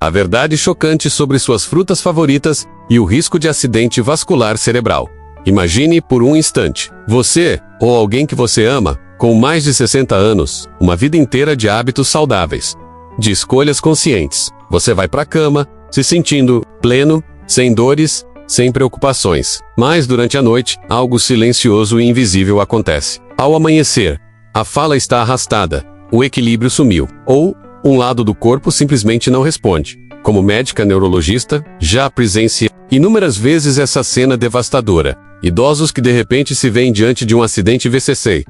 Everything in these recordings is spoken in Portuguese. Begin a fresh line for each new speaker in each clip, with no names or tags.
A verdade chocante sobre suas frutas favoritas e o risco de acidente vascular cerebral. Imagine por um instante, você, ou alguém que você ama, com mais de 60 anos, uma vida inteira de hábitos saudáveis, de escolhas conscientes. Você vai para a cama, se sentindo pleno, sem dores, sem preocupações. Mas durante a noite, algo silencioso e invisível acontece. Ao amanhecer, a fala está arrastada, o equilíbrio sumiu, ou um lado do corpo simplesmente não responde. Como médica neurologista, já presenciei inúmeras vezes essa cena devastadora. Idosos que de repente se veem diante de um acidente VCC.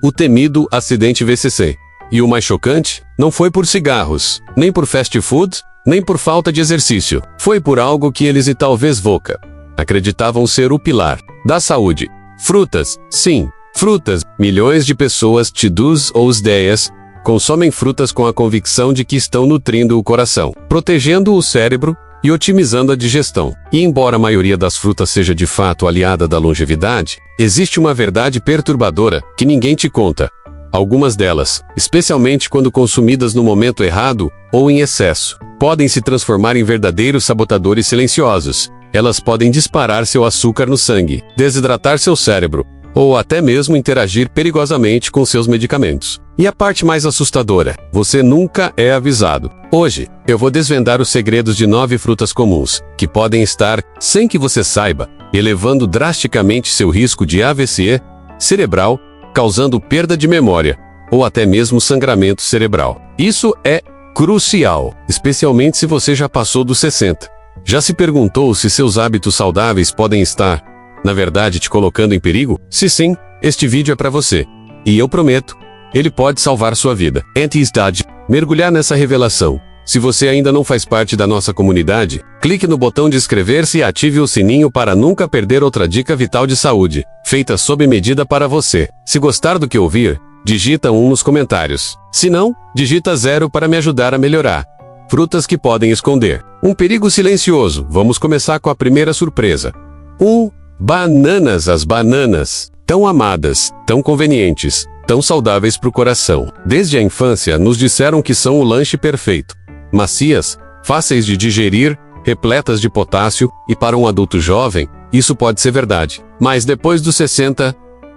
O temido acidente VCC. E o mais chocante, não foi por cigarros, nem por fast food, nem por falta de exercício. Foi por algo que eles e talvez VOCA acreditavam ser o pilar da saúde. Frutas, sim, frutas. Milhões de pessoas, TDUs ou ideias, consomem frutas com a convicção de que estão nutrindo o coração, protegendo o cérebro e otimizando a digestão. E embora a maioria das frutas seja de fato aliada da longevidade, existe uma verdade perturbadora que ninguém te conta. Algumas delas, especialmente quando consumidas no momento errado ou em excesso, podem se transformar em verdadeiros sabotadores silenciosos. Elas podem disparar seu açúcar no sangue, desidratar seu cérebro, ou até mesmo interagir perigosamente com seus medicamentos. E a parte mais assustadora, você nunca é avisado. Hoje, eu vou desvendar os segredos de 9 frutas comuns, que podem estar, sem que você saiba, elevando drasticamente seu risco de AVC cerebral, causando perda de memória, ou até mesmo sangramento cerebral. Isso é crucial, especialmente se você já passou dos 60. Já se perguntou se seus hábitos saudáveis podem estar, na verdade, te colocando em perigo? Se sim, este vídeo é para você. E eu prometo, ele pode salvar sua vida. Antes de mergulhar nessa revelação, se você ainda não faz parte da nossa comunidade, clique no botão de inscrever-se e ative o sininho para nunca perder outra dica vital de saúde, feita sob medida para você. Se gostar do que ouvir, digita 1 nos comentários. Se não, digita 0 para me ajudar a melhorar. Frutas que podem esconder um perigo silencioso. Vamos começar com a primeira surpresa. 1. Bananas. As bananas, tão amadas, tão convenientes, tão saudáveis para o coração. Desde a infância nos disseram que são o lanche perfeito. Macias, fáceis de digerir, repletas de potássio, e para um adulto jovem, isso pode ser verdade. Mas depois dos 60,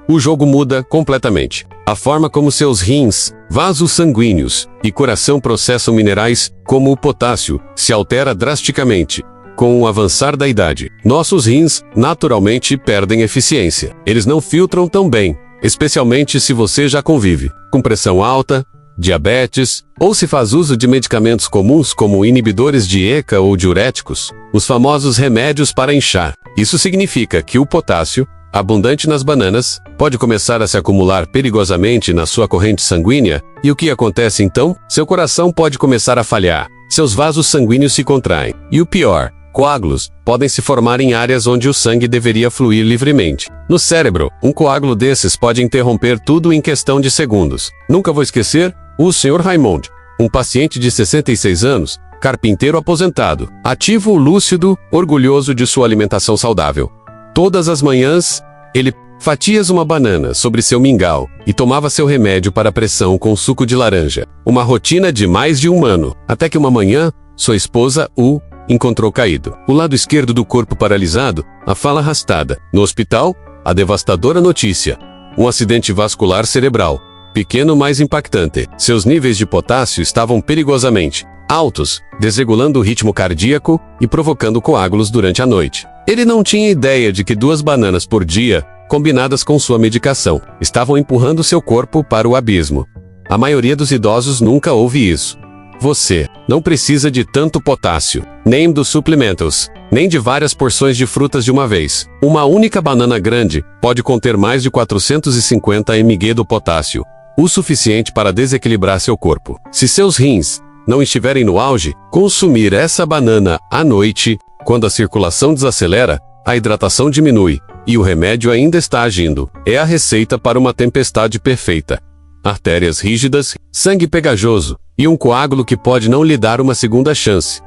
o jogo muda completamente. A forma como seus rins, vasos sanguíneos e coração processam minerais, como o potássio, se altera drasticamente. Com o avançar da idade, nossos rins, naturalmente, perdem eficiência. Eles não filtram tão bem, especialmente se você já convive com pressão alta, diabetes, ou se faz uso de medicamentos comuns como inibidores de ECA ou diuréticos, os famosos remédios para inchar. Isso significa que o potássio, abundante nas bananas, pode começar a se acumular perigosamente na sua corrente sanguínea, e o que acontece então? Seu coração pode começar a falhar, seus vasos sanguíneos se contraem, e o pior, coágulos podem se formar em áreas onde o sangue deveria fluir livremente. No cérebro, um coágulo desses pode interromper tudo em questão de segundos. Nunca vou esquecer o Sr. Raymond, um paciente de 66 anos, carpinteiro aposentado, ativo, lúcido, orgulhoso de sua alimentação saudável. Todas as manhãs, ele fatias uma banana sobre seu mingau e tomava seu remédio para a pressão com suco de laranja. Uma rotina de mais de um ano, até que uma manhã, sua esposa o encontrou caído. O lado esquerdo do corpo paralisado, a fala arrastada. No hospital, a devastadora notícia. Um acidente vascular cerebral. Pequeno, mas impactante. Seus níveis de potássio estavam perigosamente altos, desregulando o ritmo cardíaco e provocando coágulos durante a noite. Ele não tinha ideia de que 2 bananas por dia, combinadas com sua medicação, estavam empurrando seu corpo para o abismo. A maioria dos idosos nunca ouve isso. Você não precisa de tanto potássio, nem dos suplementos, nem de várias porções de frutas de uma vez. Uma única banana grande pode conter mais de 450 mg do potássio, o suficiente para desequilibrar seu corpo. Se seus rins não estiverem no auge, consumir essa banana à noite, quando a circulação desacelera, a hidratação diminui, e o remédio ainda está agindo, é a receita para uma tempestade perfeita. Artérias rígidas, sangue pegajoso, e um coágulo que pode não lhe dar uma segunda chance.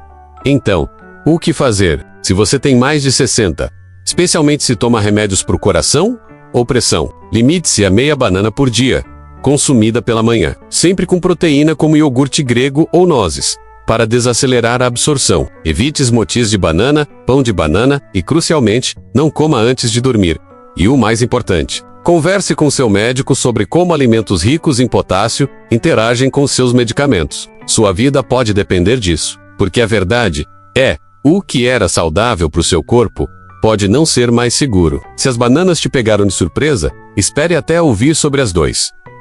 Então, o que fazer, se você tem mais de 60? Especialmente se toma remédios para o coração ou pressão. Limite-se a meia banana por dia, consumida pela manhã, sempre com proteína como iogurte grego ou nozes. para desacelerar a absorção. Evite smoothies de banana, pão de banana e, crucialmente, não coma antes de dormir. E o mais importante, converse com seu médico sobre como alimentos ricos em potássio interagem com seus medicamentos. Sua vida pode depender disso, porque a verdade é, o que era saudável para o seu corpo pode não ser mais seguro. Se as bananas te pegaram de surpresa, espere até ouvir sobre as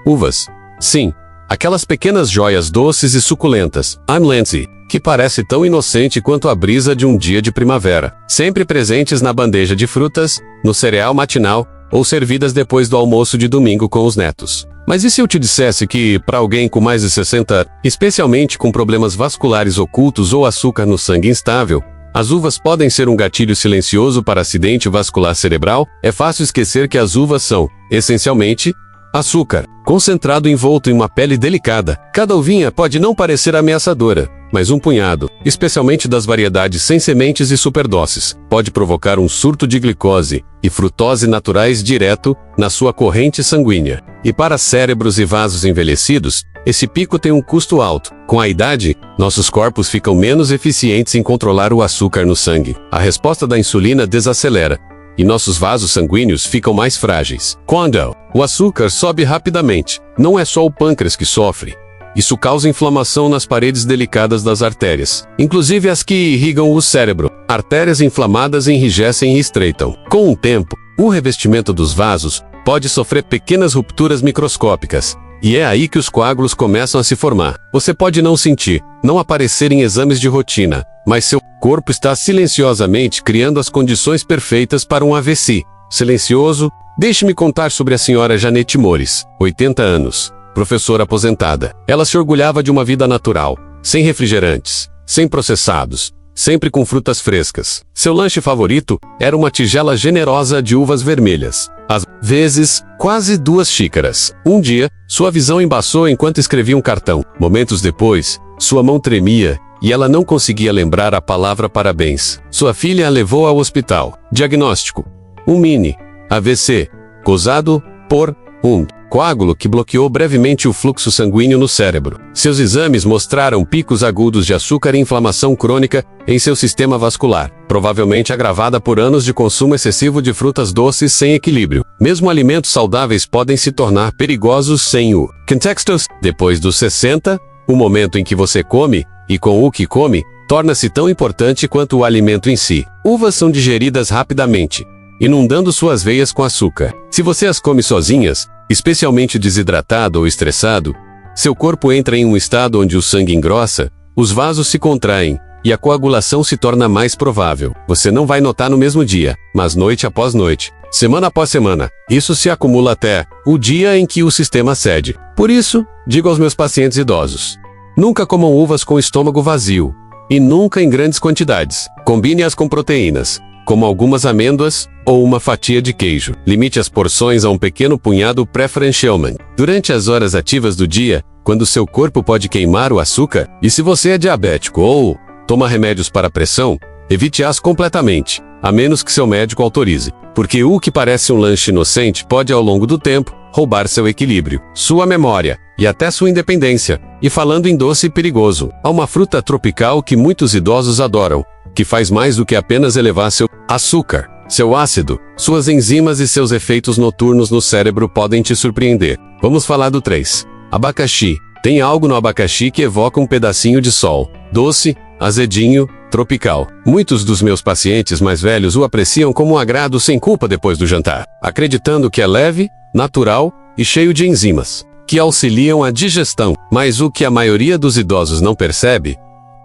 uvas. Sim, aquelas pequenas joias doces e suculentas, I'm Lindsay, que parece tão inocente quanto a brisa de um dia de primavera, sempre presentes na bandeja de frutas, no cereal matinal, ou servidas depois do almoço de domingo com os netos. Mas e se eu te dissesse que, para alguém com mais de 60, especialmente com problemas vasculares ocultos ou açúcar no sangue instável, as uvas podem ser um gatilho silencioso para acidente vascular cerebral? É fácil esquecer que as uvas são, essencialmente, açúcar, concentrado envolto em uma pele delicada. Cada uvinha pode não parecer ameaçadora, mas um punhado, especialmente das variedades sem sementes e superdoces, pode provocar um surto de glicose e frutose naturais direto na sua corrente sanguínea. E para cérebros e vasos envelhecidos, esse pico tem um custo alto. Com a idade, nossos corpos ficam menos eficientes em controlar o açúcar no sangue. A resposta da insulina desacelera, e nossos vasos sanguíneos ficam mais frágeis. Quando o açúcar sobe rapidamente, não é só o pâncreas que sofre. Isso causa inflamação nas paredes delicadas das artérias, inclusive as que irrigam o cérebro. Artérias inflamadas enrijecem e estreitam. Com o tempo, o revestimento dos vasos pode sofrer pequenas rupturas microscópicas, e é aí que os coágulos começam a se formar. Você pode não sentir, não aparecer em exames de rotina, mas seu corpo está silenciosamente criando as condições perfeitas para um AVC. Silencioso? Deixe-me contar sobre a senhora Janete Mores, 80 anos, professora aposentada. Ela se orgulhava de uma vida natural, sem refrigerantes, sem processados, sempre com frutas frescas. Seu lanche favorito era uma tigela generosa de uvas vermelhas. Às vezes, quase 2 xícaras. Um dia, sua visão embaçou enquanto escrevia um cartão. Momentos depois, sua mão tremia e ela não conseguia lembrar a palavra parabéns. Sua filha a levou ao hospital. Diagnóstico: um mini AVC, causado por um coágulo que bloqueou brevemente o fluxo sanguíneo no cérebro. Seus exames mostraram picos agudos de açúcar e inflamação crônica em seu sistema vascular, provavelmente agravada por anos de consumo excessivo de frutas doces sem equilíbrio. Mesmo alimentos saudáveis podem se tornar perigosos sem o contexto. Depois dos 60, o momento em que você come, e com o que come, torna-se tão importante quanto o alimento em si. Uvas são digeridas rapidamente, inundando suas veias com açúcar. Se você as come sozinhas, especialmente desidratado ou estressado, seu corpo entra em um estado onde o sangue engrossa, os vasos se contraem, e a coagulação se torna mais provável. Você não vai notar no mesmo dia, mas noite após noite, semana após semana, isso se acumula até o dia em que o sistema cede. Por isso, digo aos meus pacientes idosos: nunca comam uvas com o estômago vazio, e nunca em grandes quantidades. Combine-as com proteínas, como algumas amêndoas ou uma fatia de queijo. Limite as porções a um pequeno punhado preferencialmente durante as horas ativas do dia, quando seu corpo pode queimar o açúcar. E se você é diabético ou toma remédios para pressão, evite-as completamente, a menos que seu médico autorize, porque o que parece um lanche inocente pode, ao longo do tempo, roubar seu equilíbrio, sua memória e até sua independência. E falando em doce perigoso, há uma fruta tropical que muitos idosos adoram, que faz mais do que apenas elevar seu açúcar. Seu ácido, suas enzimas e seus efeitos noturnos no cérebro podem te surpreender. Vamos falar do 3. Abacaxi. Tem algo no abacaxi que evoca um pedacinho de sol. Doce, azedinho, tropical. Muitos dos meus pacientes mais velhos o apreciam como um agrado sem culpa depois do jantar, acreditando que é leve, natural e cheio de enzimas, que auxiliam a digestão. Mas o que a maioria dos idosos não percebe,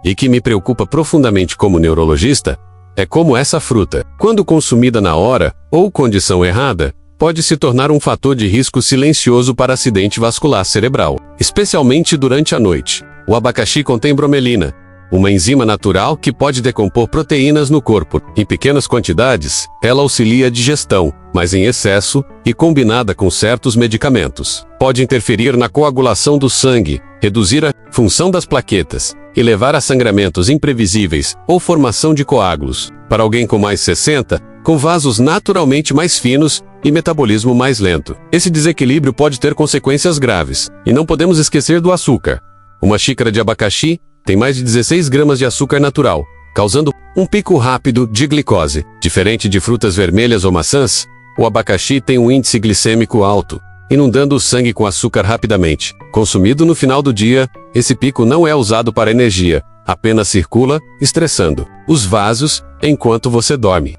e que me preocupa profundamente como neurologista, é como essa fruta, quando consumida na hora, ou condição errada, pode se tornar um fator de risco silencioso para acidente vascular cerebral, especialmente durante a noite. O abacaxi contém bromelina, uma enzima natural que pode decompor proteínas no corpo. Em pequenas quantidades, ela auxilia a digestão, mas em excesso, e combinada com certos medicamentos, pode interferir na coagulação do sangue, reduzir a função das plaquetas e levar a sangramentos imprevisíveis ou formação de coágulos. Para alguém com mais 60, com vasos naturalmente mais finos e metabolismo mais lento, esse desequilíbrio pode ter consequências graves. E não podemos esquecer do açúcar. Uma xícara de abacaxi tem mais de 16 gramas de açúcar natural, causando um pico rápido de glicose. Diferente de frutas vermelhas ou maçãs, o abacaxi tem um índice glicêmico alto, inundando o sangue com açúcar rapidamente. Consumido no final do dia, esse pico não é usado para energia, apenas circula, estressando os vasos enquanto você dorme.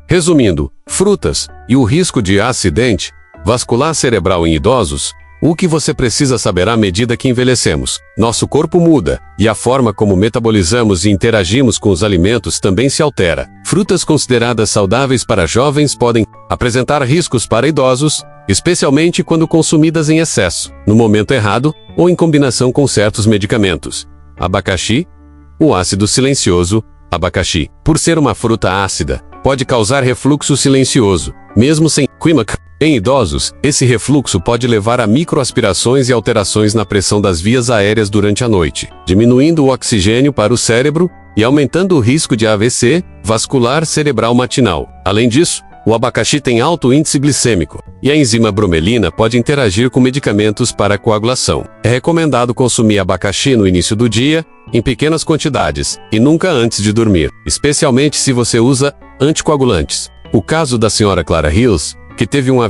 Resumindo, frutas e o risco de acidente vascular cerebral em idosos. O que você precisa saber à medida que envelhecemos? Nosso corpo muda, e a forma como metabolizamos e interagimos com os alimentos também se altera. Frutas consideradas saudáveis para jovens podem apresentar riscos para idosos, especialmente quando consumidas em excesso, no momento errado ou em combinação com certos medicamentos. Abacaxi. O ácido silencioso, abacaxi, por ser uma fruta ácida, pode causar refluxo silencioso, mesmo sem química. Em idosos, esse refluxo pode levar a microaspirações e alterações na pressão das vias aéreas durante a noite, diminuindo o oxigênio para o cérebro e aumentando o risco de AVC, vascular cerebral matinal. Além disso, o abacaxi tem alto índice glicêmico, e a enzima bromelina pode interagir com medicamentos para coagulação. É recomendado consumir abacaxi no início do dia, em pequenas quantidades, e nunca antes de dormir, especialmente se você usa anticoagulantes. O caso da senhora Clara Hills, que teve um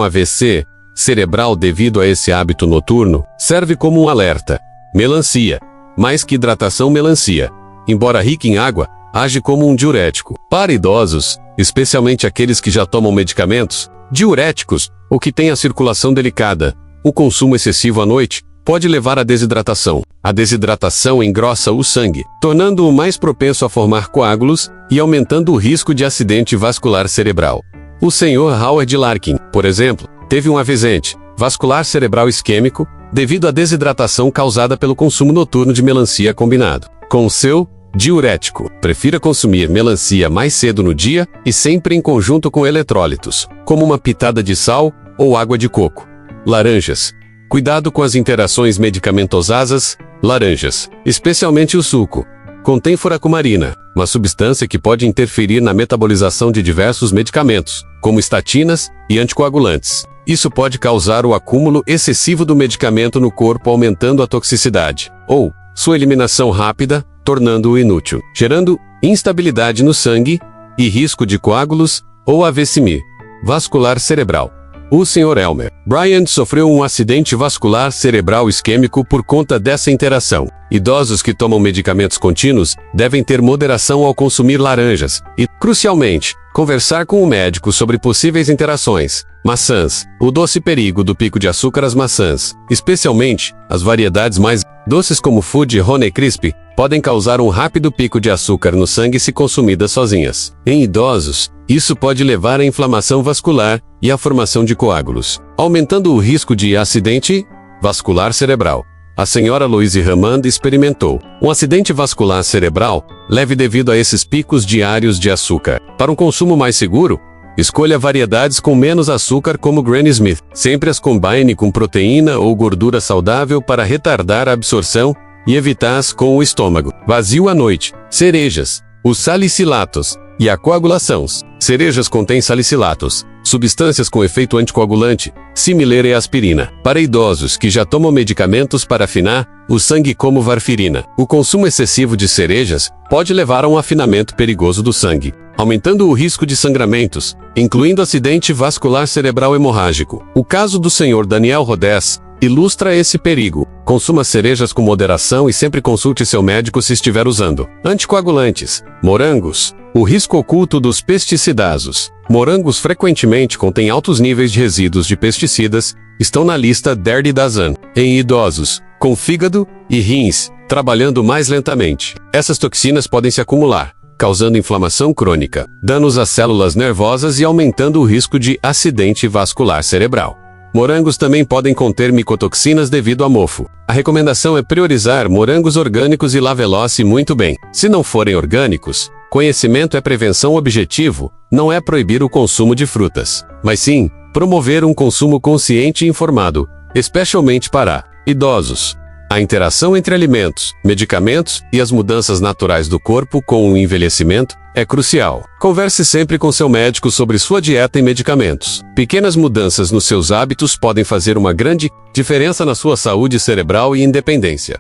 AVC cerebral devido a esse hábito noturno, serve como um alerta. Melancia. Mais que hidratação, melancia, embora rica em água, age como um diurético. Para idosos, especialmente aqueles que já tomam medicamentos diuréticos ou que têm a circulação delicada, o consumo excessivo à noite pode levar à desidratação. A desidratação engrossa o sangue, tornando-o mais propenso a formar coágulos e aumentando o risco de acidente vascular cerebral. O Sr. Howard Larkin, por exemplo, teve um AVC vascular cerebral isquêmico devido à desidratação causada pelo consumo noturno de melancia combinado com o seu diurético. Prefira consumir melancia mais cedo no dia e sempre em conjunto com eletrólitos, como uma pitada de sal ou água de coco. Laranjas. Cuidado com as interações medicamentosas. Laranjas, especialmente o suco, contém furacumarina, uma substância que pode interferir na metabolização de diversos medicamentos, como estatinas e anticoagulantes. Isso pode causar o acúmulo excessivo do medicamento no corpo, aumentando a toxicidade, ou sua eliminação rápida, tornando-o inútil, gerando instabilidade no sangue e risco de coágulos ou AVC vascular cerebral. O Sr. Elmer Bryant sofreu um acidente vascular cerebral isquêmico por conta dessa interação. Idosos que tomam medicamentos contínuos devem ter moderação ao consumir laranjas e, crucialmente, conversar com o médico sobre possíveis interações. Maçãs. O doce perigo do pico de açúcar. As maçãs, especialmente as variedades mais doces como Fuji e Honey Crisp, podem causar um rápido pico de açúcar no sangue se consumidas sozinhas. Em idosos, isso pode levar à inflamação vascular e à formação de coágulos, aumentando o risco de acidente vascular cerebral. A senhora Louise Hammond experimentou um acidente vascular cerebral leve devido a esses picos diários de açúcar. Para um consumo mais seguro, escolha variedades com menos açúcar como Granny Smith. Sempre as combine com proteína ou gordura saudável para retardar a absorção e evitar-as com o estômago vazio à noite. Cerejas. Os salicilatos e a coagulação. Cerejas contêm salicilatos, substâncias com efeito anticoagulante, similar à aspirina. Para idosos que já tomam medicamentos para afinar o sangue como varfarina, o consumo excessivo de cerejas pode levar a um afinamento perigoso do sangue, aumentando o risco de sangramentos, incluindo acidente vascular cerebral hemorrágico. O caso do Sr. Daniel Rodés ilustra esse perigo. Consuma cerejas com moderação e sempre consulte seu médico se estiver usando anticoagulantes. Morangos. O risco oculto dos pesticidados. Morangos frequentemente contêm altos níveis de resíduos de pesticidas, estão na lista Dirty Dozen. Em idosos, com fígado e rins trabalhando mais lentamente, essas toxinas podem se acumular, causando inflamação crônica, danos às células nervosas e aumentando o risco de acidente vascular cerebral. Morangos também podem conter micotoxinas devido a mofo. A recomendação é priorizar morangos orgânicos e lavá-los muito bem. Se não forem orgânicos, conhecimento é prevenção. O objetivo não é proibir o consumo de frutas, mas sim promover um consumo consciente e informado, especialmente para idosos. A interação entre alimentos, medicamentos e as mudanças naturais do corpo com o envelhecimento é crucial. Converse sempre com seu médico sobre sua dieta e medicamentos. Pequenas mudanças nos seus hábitos podem fazer uma grande diferença na sua saúde cerebral e independência.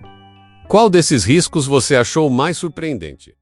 Qual desses riscos você achou mais surpreendente?